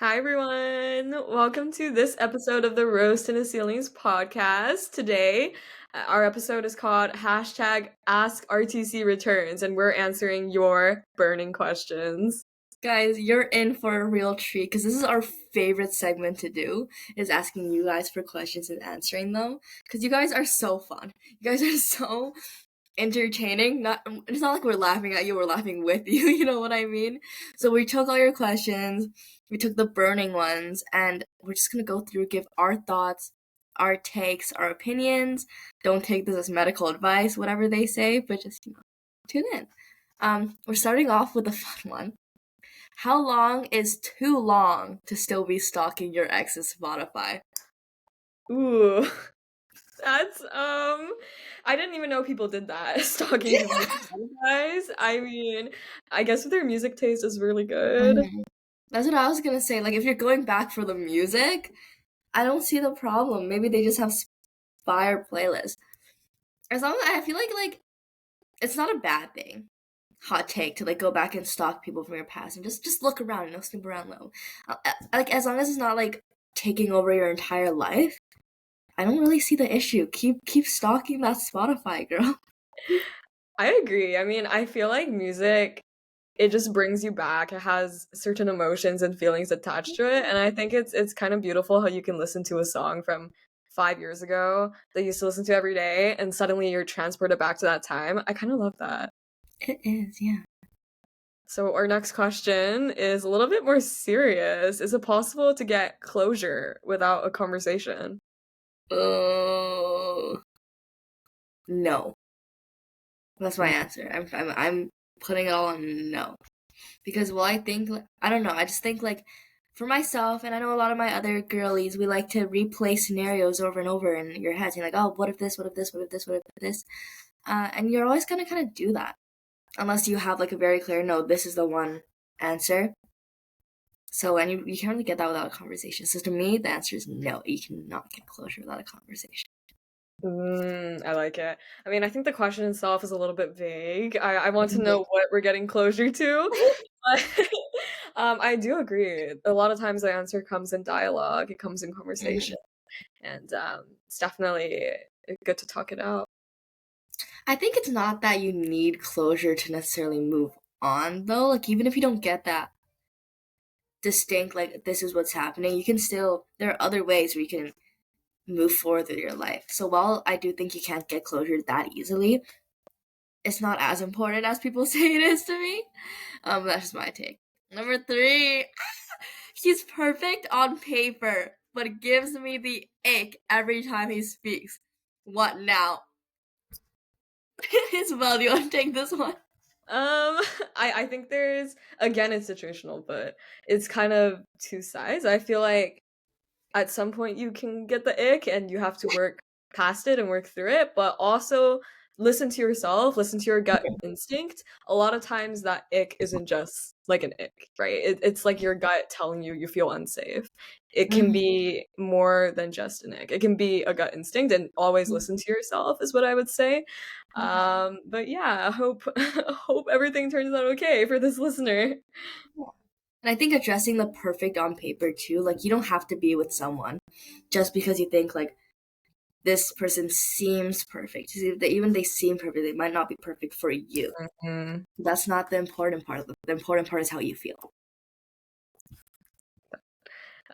Hi, everyone. Welcome to this episode of the Roast in the Ceilings podcast. Today, our episode is called hashtag Ask RTC Returns, and we're answering your burning questions. Guys, you're in for a real treat because this is our favorite segment to do is asking you guys for questions and answering them because you guys are so fun. You guys are so entertaining. It's not like we're laughing at you, we're laughing with you, you know what I mean? So we took all your questions, we took the burning ones, and we're just gonna go through, give our thoughts, our takes, our opinions. Don't take this as medical advice, whatever they say, but just tune in. We're starting off with a fun one. How long is too long to still be stalking your ex's Spotify? Ooh, that's I didn't even know people did that. Stalking people's guys. I mean, I guess their music taste is really good. Mhm. That's what I was gonna say. Like, if you're going back for the music, I don't see the problem. Maybe they just have fire playlists. As long as I feel like it's not a bad thing. Hot take to like go back and stalk people from your past and just look around, snoop around low. Like as long as it's not like taking over your entire life, I don't really see the issue. Keep stalking that Spotify, girl. I agree. I mean, I feel like music, it just brings you back. It has certain emotions and feelings attached to it, and I think it's kind of beautiful how you can listen to a song from 5 years ago that you used to listen to every day, and suddenly you're transported back to that time. I kind of love that. It is, yeah. So our next question is a little bit more serious. Is it possible to get closure without a conversation? Oh no. That's my answer. I'm putting it all on no. Because well, I think I don't know. I just think like for myself, and I know a lot of my other girlies, we like to replay scenarios over and over in your head. You're like, oh, what if this? What if this? What if this? What if this? And you're always gonna kind of do that unless you have like a very clear no. This is the one answer. So and you can't really get that without a conversation. So to me, the answer is no. You cannot get closure without a conversation. I like it. I mean, I think the question itself is a little bit vague. I want to know what we're getting closure to. But I do agree. A lot of times the answer comes in dialogue, it comes in conversation, and it's definitely good to talk it out. I think it's not that you need closure to necessarily move on, though. Like, even if you don't get that distinct, like, this is what's happening, you can still, there are other ways where you can move forward with your life. So, while I do think you can't get closure that easily, it's not as important as people say it is to me. That's just my take. Number three, he's perfect on paper, but gives me the ick every time he speaks. What now? Isabel, do you want to take this one? I think there's, again, it's situational, but it's kind of two sides. I feel like at some point you can get the ick and you have to work past it and work through it, but also listen to yourself, listen to your gut instinct. A lot of times that ick isn't just like an ick, right? It's like your gut telling you you feel unsafe. It can be more than just an ick. It can be a gut instinct, and always listen to yourself is what I would say. But yeah, I hope hope everything turns out okay for this listener. And I think addressing the perfect on paper too, like you don't have to be with someone just because you think like this person seems perfect. Even they seem perfect, they might not be perfect for you. Mhm. That's not the important part. The important part is how you feel.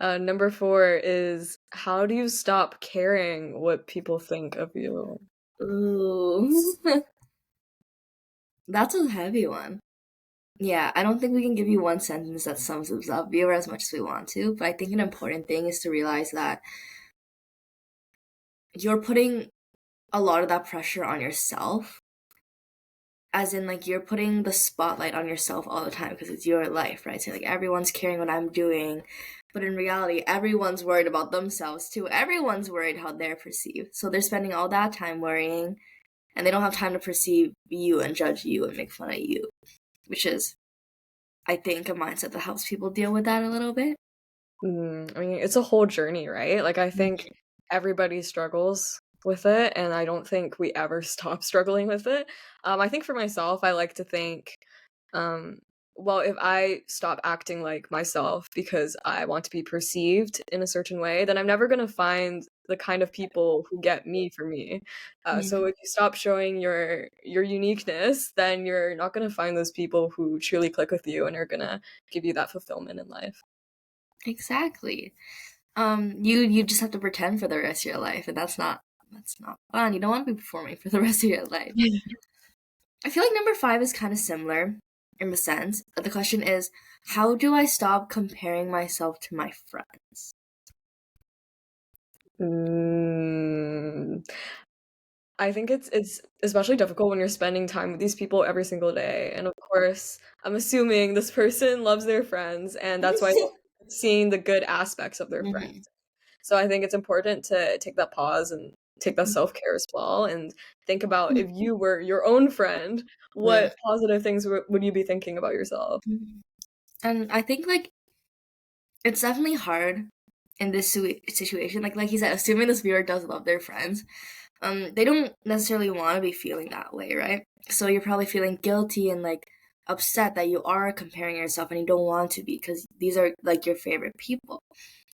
Number four is, how do you stop caring what people think of you? Ooh, that's a heavy one. Yeah, I don't think we can give you one sentence that sums us up here as much as we want to, but I think an important thing is to realize that you're putting a lot of that pressure on yourself, as in like you're putting the spotlight on yourself all the time because it's your life, right? So like everyone's caring what I'm doing, but in reality everyone's worried about themselves too. Everyone's worried how they're perceived, so they're spending all that time worrying, and they don't have time to perceive you and judge you and make fun of you, which is, I think, a mindset that helps people deal with that a little bit. I mean, it's a whole journey, right? Like, I think everybody struggles with it, and I don't think we ever stop struggling with it. I think for myself, I like to think, um, well, if I stop acting like myself because I want to be perceived in a certain way, then I'm never going to find the kind of people who get me for me. So Mhm. if you stop showing your uniqueness, then you're not going to find those people who truly click with you and are going to give you that fulfillment in life. Exactly. You just have to pretend for the rest of your life, and that's not fun. You don't want to be performing for the rest of your life. I feel like number 5 is kind of similar in the sense. The question is, how do I stop comparing myself to my friends? Mm, I think it's especially difficult when you're spending time with these people every single day. And of course, I'm assuming this person loves their friends, and that's why they're seeing the good aspects of their friends. Mhm. So I think it's important to take that pause and take that self-care as well and think about if you were your own friend, Yeah. what positive things would you be thinking about yourself? And I think like it's definitely hard in this situation. Like you said, assuming this viewer does love their friends, they don't necessarily want to be feeling that way, right? So you're probably feeling guilty and like upset that you are comparing yourself and you don't want to be because these are like your favorite people.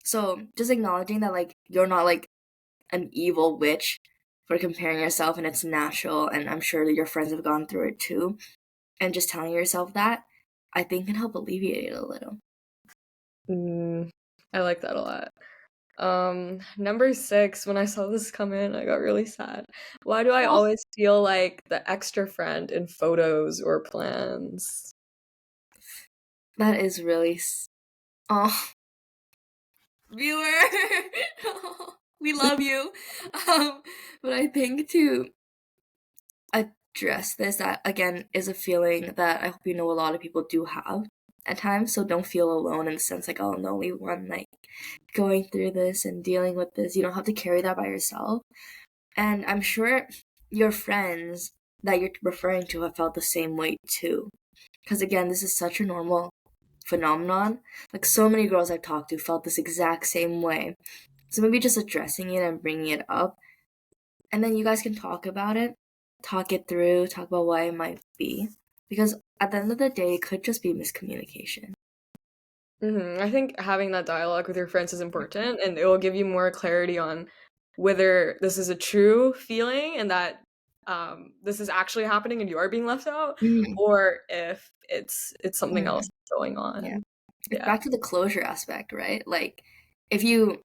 So just acknowledging that like you're not like an evil witch for comparing yourself and it's natural and I'm sure that your friends have gone through it too. And just telling yourself that I think can help alleviate it a little. Mm, I like that a lot. Number 6, when I saw this come in, I got really sad. Why do I Oh, always feel like the extra friend in photos or plans? that is really oh, viewer. We love you. Um, but I think to address this, that again is a feeling that I hope you know a lot of people do have at times. So don't feel alone in the sense like, oh, I'm the only one like going through this and dealing with this. You don't have to carry that by yourself. And I'm sure your friends that you're referring to have felt the same way too. Because again, this is such a normal phenomenon. Like so many girls I've talked to felt this exact same way. So maybe just addressing it and bringing it up, and then you guys can talk about it, talk it through, talk about why it might be. Because at the end of the day, it could just be miscommunication. I think having that dialogue with your friends is important, and it will give you more clarity on whether this is a true feeling and that this is actually happening and you are being left out, Mm, or if it's something mm, else going yeah. on. It's Yeah. back to the closure aspect, right? Like if you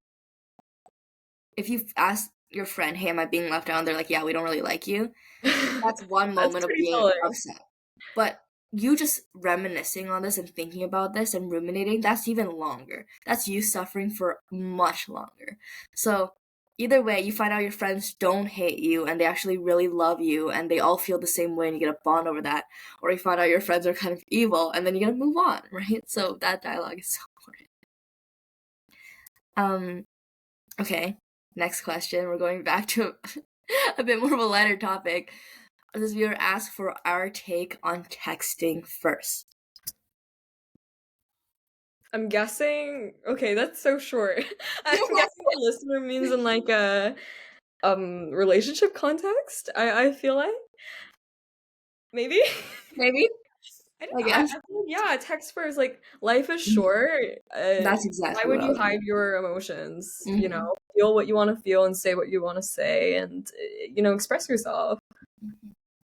if you ask your friend, "Hey, am I being left out?" and they're like, "Yeah, we don't really like you." That's one That's moment of pretty being telling. upset. But you just reminiscing on this and thinking about this and ruminating, that's even longer. That's you suffering for much longer. So, either way, you find out your friends don't hate you and they actually really love you and they all feel the same way and you get a bond over that. Or you find out your friends are kind of evil and then you gotta move on, right? So, that dialogue is so important. Um, okay, next question. We're going back to a bit more of a lighter topic. This viewer asked for our take on texting first. I'm guessing, okay, that's so short. I'm guessing the listener means in like a relationship context. I feel like maybe. Maybe, I don't I know. guess. I feel like, yeah, text first. Like life is short. That's Why exactly would what I you was hide your emotions? You thinking. know, feel what you want to feel and say what you want to say, and express yourself.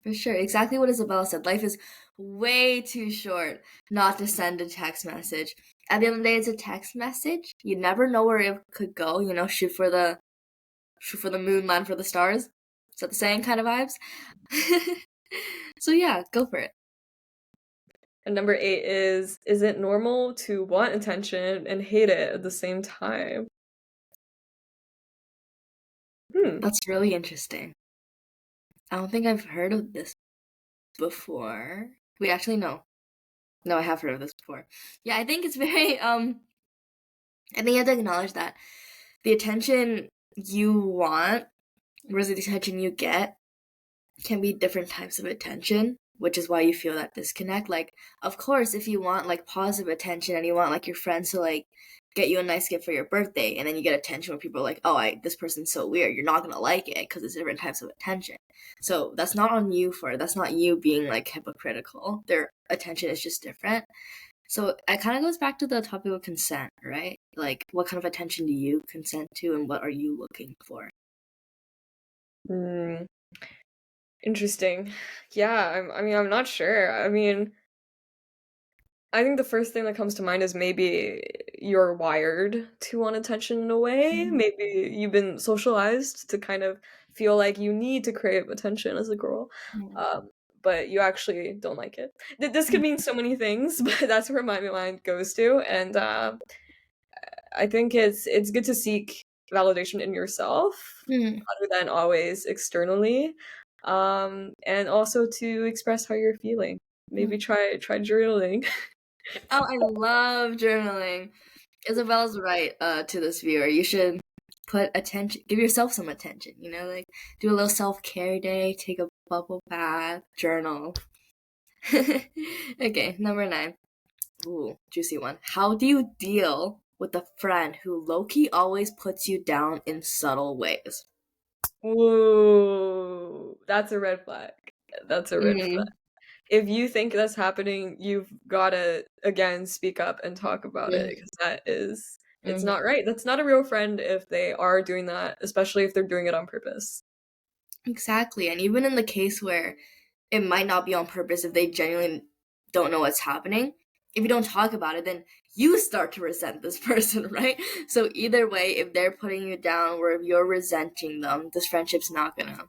For sure. Exactly what Isabella said. Life is way too short not to send a text message. At the end of the day, it's a text message. You never know where it could go. Shoot for the moon, land for the stars. Is that the saying kind of vibes? So yeah, go for it. And number 8 is it normal to want attention and hate it at the same time? Hmm. That's really interesting. I don't think I've heard of this before. Wait, actually, no. No, I have heard of this before. Yeah, I think it's very I think you have to acknowledge that the attention you want versus the attention you get can be different types of attention. which is why you feel that disconnect. Like, of course, if you want like positive attention and you want like your friends to like get you a nice gift for your birthday, and then you get attention where people are like, oh, this person's so weird, you're not gonna like it because it's different types of attention. So that's not on you for it. That's not you being like hypocritical. Their attention is just different. So it kind of goes back to the topic of consent, right? Like, what kind of attention do you consent to, and what are you looking for? Hmm. Interesting. Yeah, I mean, I'm not sure. I mean, I think the first thing that comes to mind is maybe you're wired to want attention in a way. Mm-hmm. Maybe you've been socialized to kind of feel like you need to crave attention as a girl, um, but you actually don't like it. This could mean so many things, but that's where my mind goes to. And I think it's good to seek validation in yourself Mm-hmm. rather than always externally, and also to express how you're feeling. Maybe try journaling. Oh, I love journaling. Isabella's right to this viewer. You should put attention, give yourself some attention, like do a little self-care day, take a bubble bath, journal. Okay, number 9. Ooh, juicy one. How do you deal with a friend who low-key always puts you down in subtle ways? Ooh, that's a red flag. That's a red flag. Mm, If you think that's happening, you've gotta again speak up and talk about it mm, because it's mm. not right. That's not a real friend if they are doing that, especially if they're doing it on purpose. Exactly. And even in the case where it might not be on purpose, if they genuinely don't know what's happening, if you don't talk about it, then you start to resent this person, right? So either way, if they're putting you down or if you're resenting them, this friendship's not gonna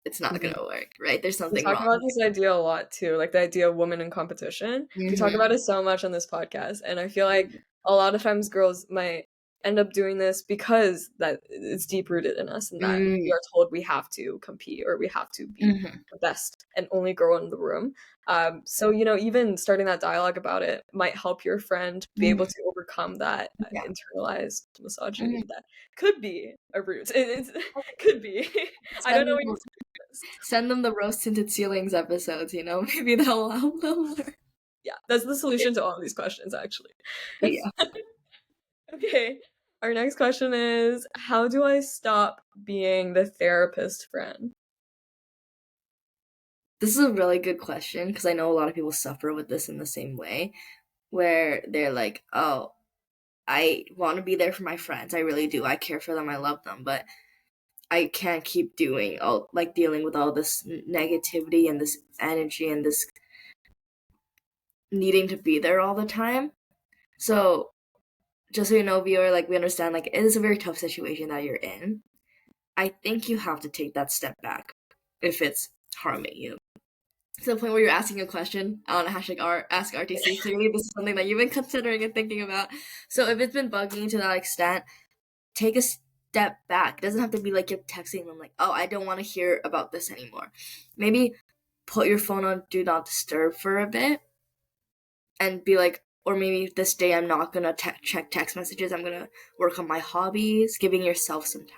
it's not Mhm. gonna work, right? There's We something talk wrong. about this idea a lot too, like the idea of women in competition. We talk Mm-hmm. about it so much on this podcast, and I feel like a lot of times girls might end up doing this because that it's deep rooted in us and that we Mm-hmm. are told we have to compete or we have to be the best and only girl in the room. So even starting that dialogue about it might help your friend be able Mm-hmm. to overcome that Yeah. internalized Mm-hmm. misogyny that could be a root. It's could be. I don't Send know them, what you suggest. send them the rose tinted ceilings episodes, maybe they'll help them learn. Yeah, that's the solution to all these questions, actually. Yeah. Okay, our next question is how do I stop being the therapist friend? This is a really good question because I know a lot of people suffer with this in the same way, where they're like, oh, I want to be there for my friends. I really do. I care for them. I love them. But I can't keep doing all like dealing with all this negativity and this energy and this needing to be there all the time. So just so you know, viewer, like we understand, like it is a very tough situation that you're in. I think you have to take that step back if it's harming you. To the point where you're asking a question on Ask RTC. Clearly, this is something that you've been considering and thinking about. So if it's been bugging you to that extent, take a step back. It doesn't have to be like you're texting them like, oh, I don't want to hear about this anymore. Maybe put your phone on do not disturb for a bit and be like, or maybe this day I'm not gonna check text messages. I'm gonna work on my hobbies, giving yourself some time.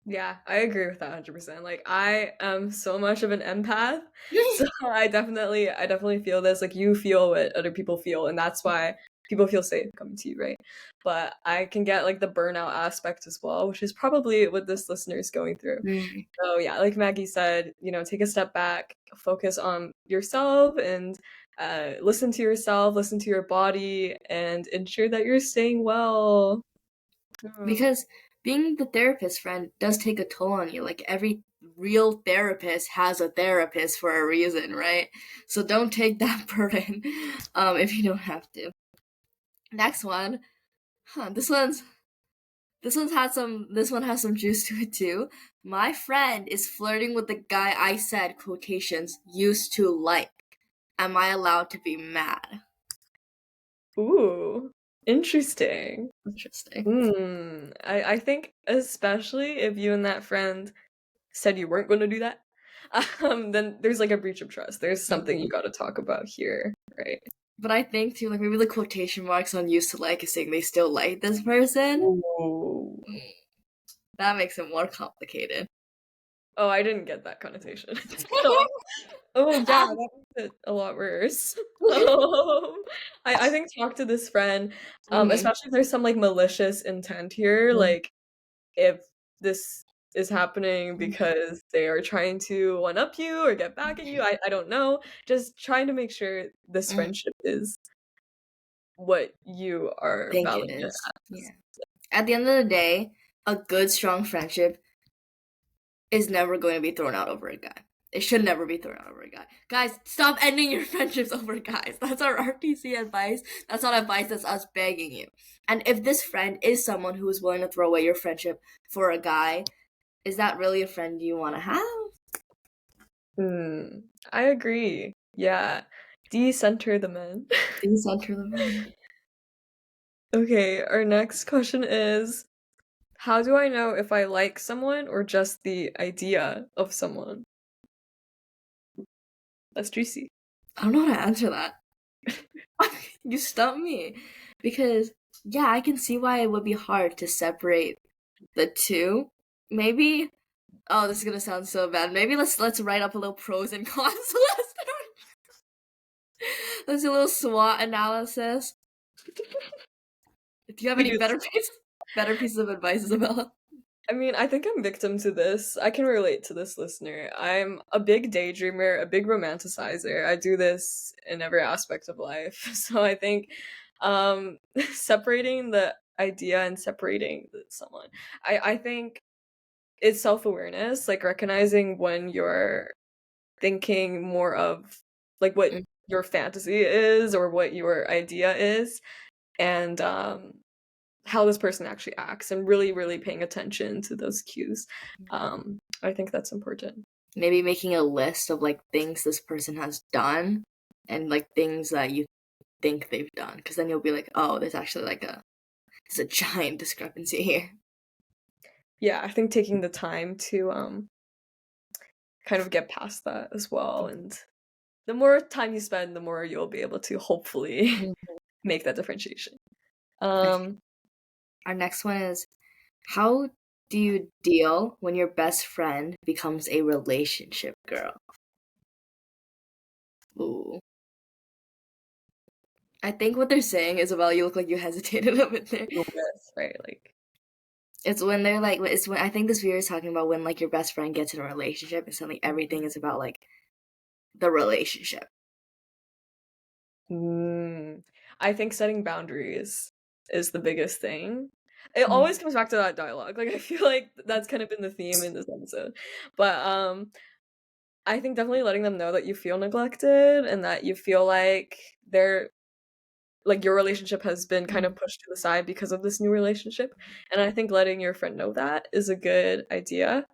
Yeah, I agree with that 100%. Like I am so much of an empath. So I definitely feel this. Like you feel what other people feel, and that's why people feel safe coming to you, right? But I can get like the burnout aspect as well, which is probably what this listener is going through. Mm. So yeah, like Maggie said, take a step back, focus on yourself and listen to yourself, listen to your body, and ensure that you're staying well. Oh. Because being the therapist friend does take a toll on you. Like every real therapist has a therapist for a reason, right? So don't take that burden if you don't have to. Next one. Huh, this one has some juice to it too. My friend is flirting with the guy I said quotations used to like. Am I allowed to be mad? Ooh, interesting. Interesting. I think especially if you and that friend said you weren't going to do that, then there's like a breach of trust. There's something you got to talk about here, right? But I think too, like maybe the quotation marks on used to like is saying they still like this person. Ooh. That makes it more complicated. Oh, I didn't get that connotation. So, Oh yeah, that makes it a lot worse. I think talk to this friend, Mhm. especially if there's some like malicious intent here, Mhm. like if this is happening Mhm. because they are trying to one up you or get back at you. I don't know. Just trying to make sure this Mhm. friendship is what you are Think it valuing it is. as. Yeah. At the end of the day, a good, strong friendship is never going to be thrown out over a guy. It should never be thrown out over a guy. Guys, stop ending your friendships over guys. That's our RTC advice. That's not advice, that's us begging you. And if this friend is someone who is willing to throw away your friendship for a guy, is that really a friend you want to have? Hmm. I agree. Yeah. Decenter the men. Decenter the man. Okay, our next question is, how do I know if I like someone or just the idea of someone? That's juicy. I don't know how to answer that. You stumped me. Because, yeah, I can see why it would be hard to separate the two. Maybe, oh, this is gonna sound so bad. Maybe let's write up a little pros and cons list. Let's do a little SWOT analysis. Do you have We any do this. better pieces of advice, Isabella? I mean, I think I'm victim to this. I can relate to this listener. I'm a big daydreamer, a big romanticizer. I do this in every aspect of life. So I think separating the idea and separating someone. I think it's self-awareness, like recognizing when you're thinking more of like what Mm. your fantasy is or what your idea is, and how this person actually acts, and really really paying attention to those cues. I think that's important. Maybe making a list of like things this person has done and like things that you think they've done, because then you'll be like, oh, there's actually like there's a giant discrepancy here. Yeah, I think taking the time to kind of get past that as well, and the more time you spend, the more you'll be able to hopefully Mhm. make that differentiation. Okay. um Our next one is, how do you deal when your best friend becomes a relationship girl? Ooh. I think what they're saying, Isabel, you look like you hesitated a bit there. deal with, right, like It's when they're like, it's when I think this video is talking about when like your best friend gets in a relationship and suddenly everything is about like the relationship. mm, I think setting boundaries is the biggest thing. It Mm. always comes back to that dialogue. Like I feel like that's kind of been the theme in this episode. But I think definitely letting them know that you feel neglected and that you feel like they're like your relationship has been kind of Mm. pushed to the side because of this new relationship. And I think letting your friend know that is a good idea.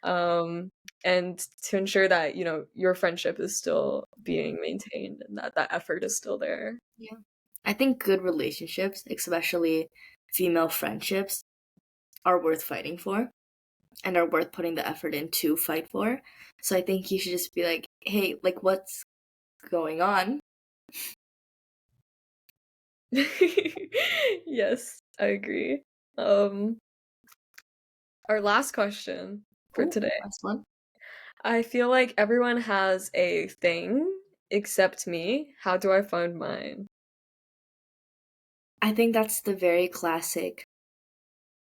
Um and to ensure that, your friendship is still being maintained and that that effort is still there. Yeah. I think good relationships, especially female friendships, are worth fighting for and are worth putting the effort in to fight for. So I think you should just be like, hey, like, what's going on? Yes, I agree. Um, our last question for Oh, today. last one. I feel like everyone has a thing except me. How do I find mine? I think that's the very classic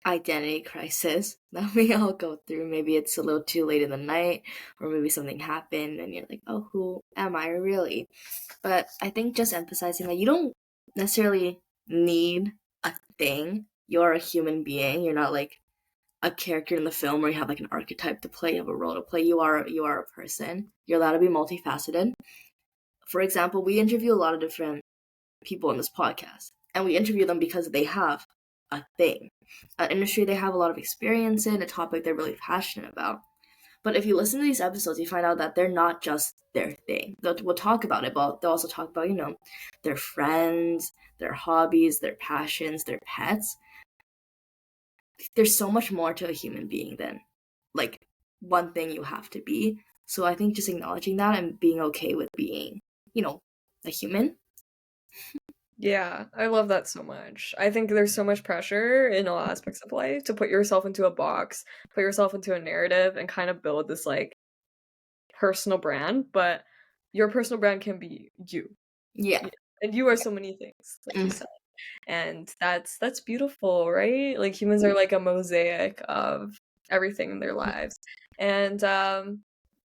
identity crisis that we all go through. Maybe it's a little too late in the night, or maybe something happened and you're like, oh, who am I really? But I think just emphasizing that you don't necessarily need a thing. You're a human being. You're not like a character in the film where you have like an archetype to play, you have a role to play. You are a person. You're allowed to be multifaceted. For example, we interview a lot of different people in this podcast, and we interview them because they have a thing, an industry they have a lot of experience in, a topic they're really passionate about. But if you listen to these episodes, you find out that they're not just their thing. We'll talk about it, but they'll also talk about, their friends, their hobbies, their passions, their pets. There's so much more to a human being than like one thing you have to be. So I think just acknowledging that and being okay with being, a human. Yeah, I love that so much. I think there's so much pressure in all aspects of life to put yourself into a box, put yourself into a narrative, and kind of build this like personal brand. But your personal brand can be you. Yeah. And you are so many things, like you said. And that's beautiful, right? Like humans are like a mosaic of everything in their lives. And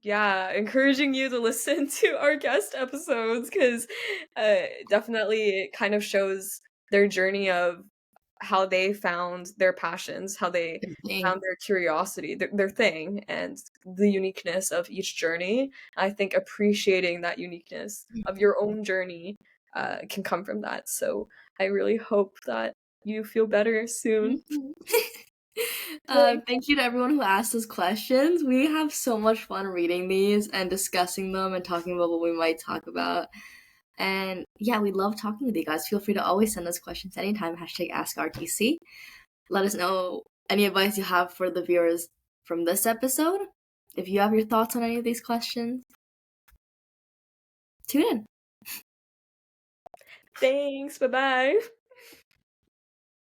yeah, encouraging you to listen to our guest episodes because definitely it kind of shows their journey of how they found their passions, how they found their curiosity, their thing, and the uniqueness of each journey. I think appreciating that uniqueness of your own journey can come from that. So I really hope that you feel better soon. Thank you to everyone who asked us questions. We have so much fun reading these and discussing them and talking about what we might talk about. And yeah, we love talking with you guys. Feel free to always send us questions anytime. #AskRTC. Let us know any advice you have for the viewers from this episode. If you have your thoughts on any of these questions, tune in. Thanks. Bye bye.